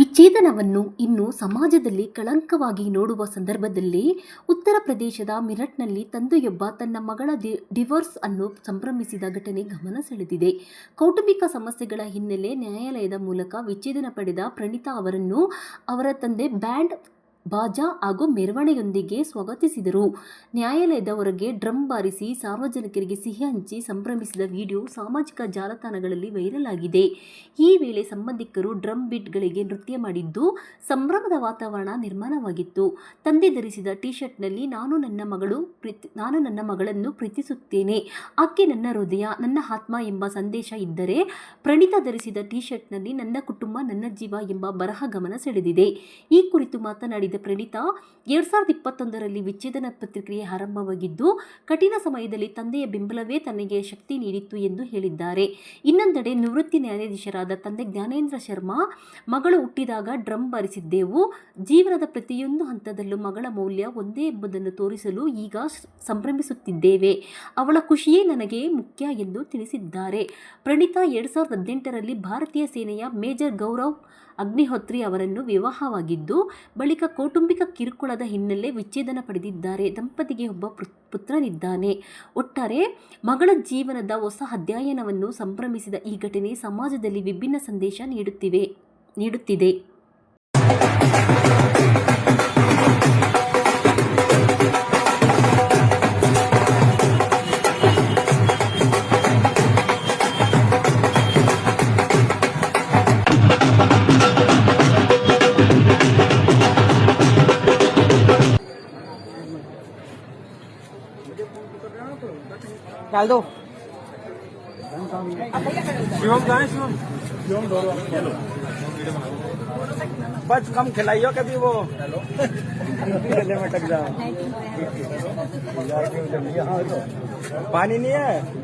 ವಿಚ್ಛೇದನವನ್ನು ಇನ್ನು ಸಮಾಜದಲ್ಲಿ ಕಳಂಕವಾಗಿ ನೋಡುವ ಸಂದರ್ಭದಲ್ಲಿ ಉತ್ತರ ಪ್ರದೇಶದ ಮೀರಟ್ನಲ್ಲಿ ತಂದೆಯೊಬ್ಬ ತನ್ನ ಮಗಳ ಡಿವೋರ್ಸ್ ಅನ್ನು ಸಂಭ್ರಮಿಸಿದ ಘಟನೆ ಗಮನ ಸೆಳೆದಿದೆ. ಕೌಟುಂಬಿಕ ಸಮಸ್ಯೆಗಳ ಹಿನ್ನೆಲೆ ನ್ಯಾಯಾಲಯದ ಮೂಲಕ ವಿಚ್ಛೇದನ ಪಡೆದ ಪ್ರಣೀತಾ ಅವರನ್ನು ಅವರ ತಂದೆ ಬ್ಯಾಂಡ್ ಬಾಜಾ ಹಾಗೂ ಮೆರವಣಿಗೆಯೊಂದಿಗೆ ಸ್ವಾಗತಿಸಿದರು. ನ್ಯಾಯಾಲಯದ ಹೊರಗೆ ಡ್ರಮ್ ಬಾರಿಸಿ ಸಾರ್ವಜನಿಕರಿಗೆ ಸಿಹಿ ಹಂಚಿ ಸಂಭ್ರಮಿಸಿದ ವಿಡಿಯೋ ಸಾಮಾಜಿಕ ಜಾಲತಾಣಗಳಲ್ಲಿ ವೈರಲ್ ಆಗಿದೆ. ಈ ವೇಳೆ ಸಂಬಂಧಿಕರು ಡ್ರಮ್ ಬೀಟ್ಗಳಿಗೆ ನೃತ್ಯ ಮಾಡಿದ್ದು ಸಂಭ್ರಮದ ವಾತಾವರಣ ನಿರ್ಮಾಣವಾಗಿತ್ತು. ತಂದೆ ಧರಿಸಿದ ಟಿ ಶರ್ಟ್ನಲ್ಲಿ ನಾನು ನನ್ನ ಮಗಳನ್ನು ಪ್ರೀತಿಸುತ್ತೇನೆ, ಆಕೆ ನನ್ನ ಹೃದಯ, ನನ್ನ ಆತ್ಮ ಎಂಬ ಸಂದೇಶ ಇದ್ದರೆ, ಪ್ರಣೀತಾ ಧರಿಸಿದ ಟಿ ಶರ್ಟ್ನಲ್ಲಿ ನನ್ನ ಕುಟುಂಬ ನನ್ನ ಜೀವ ಎಂಬ ಬರಹ ಗಮನ ಸೆಳೆದಿದೆ. ಈ ಕುರಿತು ಮಾತನಾಡಿದ ಪ್ರಣೀತಾ, 2021ರಲ್ಲಿ ವಿಚ್ಛೇದನ ಪ್ರಕ್ರಿಯೆ ಆರಂಭವಾಗಿದ್ದು, ಕಠಿಣ ಸಮಯದಲ್ಲಿ ತಂದೆಯ ಬೆಂಬಲವೇ ತನಗೆ ಶಕ್ತಿ ನೀಡಿತ್ತು ಎಂದು ಹೇಳಿದ್ದಾರೆ. ಇನ್ನೊಂದೆಡೆ ನಿವೃತ್ತಿ ನ್ಯಾಯಾಧೀಶರಾದ ತಂದೆ ಜ್ಞಾನೇಂದ್ರ ಶರ್ಮಾ, ಮಗಳು ಹುಟ್ಟಿದಾಗ ಡ್ರಮ್ ಬಾರಿಸಿದ್ದೆವು, ಜೀವನದ ಪ್ರತಿಯೊಂದು ಹಂತದಲ್ಲೂ ಮಗಳ ಮೌಲ್ಯ ಒಂದೇ ಎಂಬುದನ್ನು ತೋರಿಸಲು ಈಗ ಸಂಭ್ರಮಿಸುತ್ತಿದ್ದೇವೆ, ಅವಳ ಖುಷಿಯೇ ನನಗೆ ಮುಖ್ಯ ಎಂದು ತಿಳಿಸಿದ್ದಾರೆ. ಪ್ರಣೀತಾ 2018ರಲ್ಲಿ ಭಾರತೀಯ ಸೇನೆಯ ಮೇಜರ್ ಗೌರವ್ ಅಗ್ನಿಹೋತ್ರಿ ಅವರನ್ನು ವಿವಾಹವಾಗಿದ್ದು, ಬಳಿಕ ಕೌಟುಂಬಿಕ ಕಿರುಕುಳದ ಹಿನ್ನೆಲೆ ವಿಚ್ಛೇದನ ಪಡೆದಿದ್ದಾರೆ. ದಂಪತಿಗೆ ಒಬ್ಬ ಪುತ್ರನಿದ್ದಾನೆ. ಒಟ್ಟಾರೆ ಮಗಳ ಜೀವನದ ಹೊಸ ಅಧ್ಯಾಯವನ್ನು ಸಂಭ್ರಮಿಸಿದ ಈ ಘಟನೆ ಸಮಾಜದಲ್ಲಿ ವಿಭಿನ್ನ ಸಂದೇಶ ನೀಡುತ್ತಿದೆ. डाल दो। शिवम कहाँ है? शिवम बस कम खिलाइयो कभी वो गले में टक जाओ। पानी नहीं है।